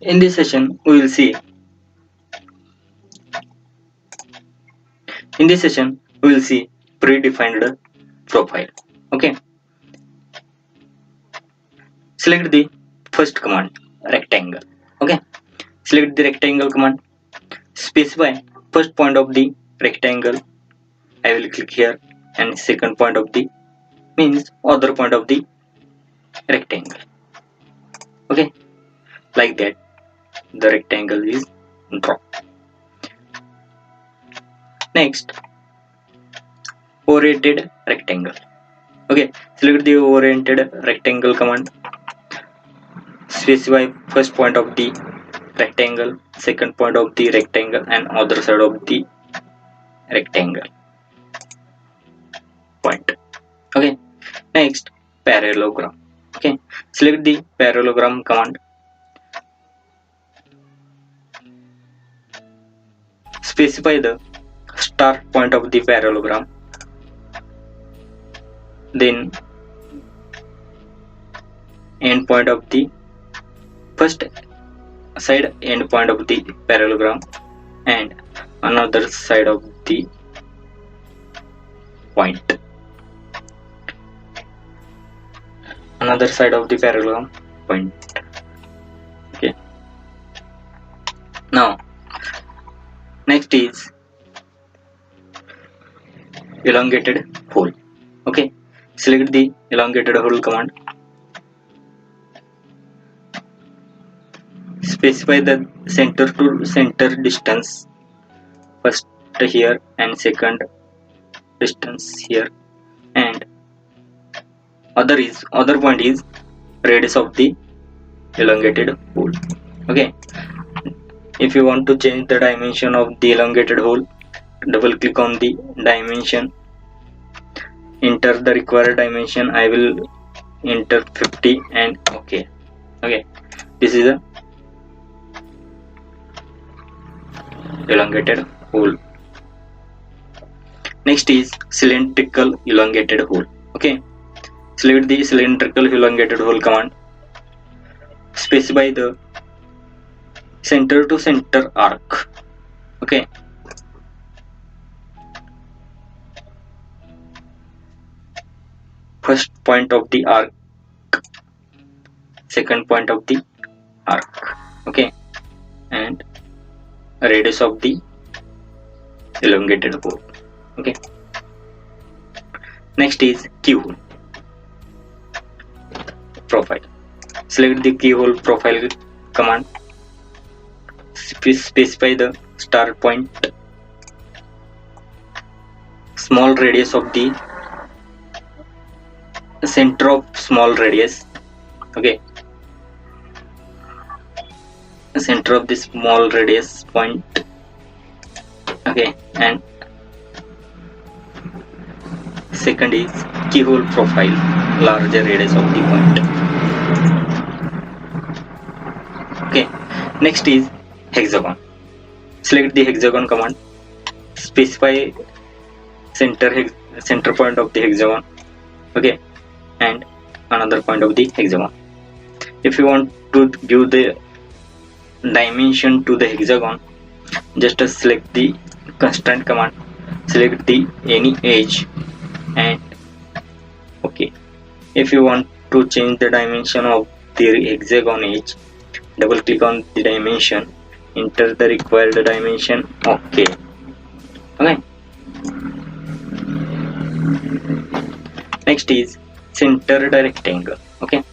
In this session we will see predefined profile. Okay, select the first command, rectangle. Okay, select the rectangle command, specify first point of the rectangle. I will click here, and second point of the means other point of the rectangle. Okay, like that the rectangle is drawn. Next, oriented rectangle. Okay, select the oriented rectangle command, specify first point of the rectangle, second point of the rectangle, and other side of the rectangle point. Okay, next, parallelogram. Okay, select the parallelogram command, specify the start point of the parallelogram, then end point of the first side end point of the parallelogram and another side of the point, another side of the parallelogram point. Okay, now next is elongated hole. Okay, select the elongated hole command, specify the center to center distance, first here and second distance here, and other point is radius of the elongated hole. Okay, if you want to change the dimension of the elongated hole, double click on the dimension, enter the required dimension. I will enter 50 and okay. Okay, this is a elongated hole. Next is cylindrical elongated hole. Okay, select the cylindrical elongated hole command, specify the center to center arc. Okay, first point of the arc, second point of the arc. Okay, and radius of the elongated hole. Okay, next is keyhole profile. Select the keyhole profile command, specify the start point, small radius of the center of small radius. Okay, center of the small radius point. Okay, and second is keyhole profile, larger radius of the point. Okay, next is hexagon. Select the hexagon command, specify center point of the hexagon. Okay, and another point of the hexagon. If you want to give the dimension to the hexagon, just select the constraint command, select the any edge and okay. If you want to change the dimension of the hexagon edge, double click on the dimension, enter the required dimension. Okay. Okay, next is centered rectangle. Okay,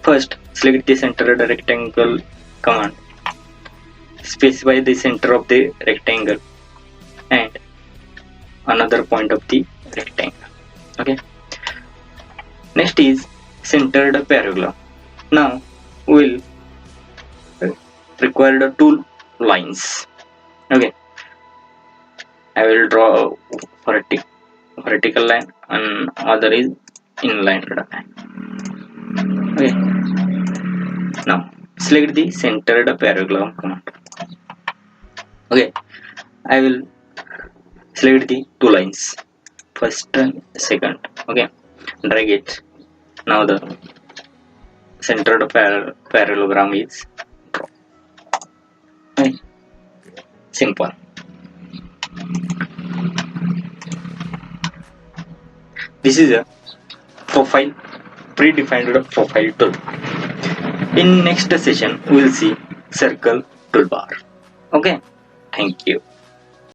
first select the centered rectangle command, specify the center of the rectangle and another point of the rectangle. Okay, next is centered parallelogram. Now we will require the two lines. Okay, I will draw vertical line and other is inline line. Okay, now select the centered parallelogram command. Okay, I will select the two lines, first and second. Okay, drag it. Now the centered parallelogram is drawn. simple. This is a profile, predefined profile tool. In next session we will see circle toolbar. Okay, thank you.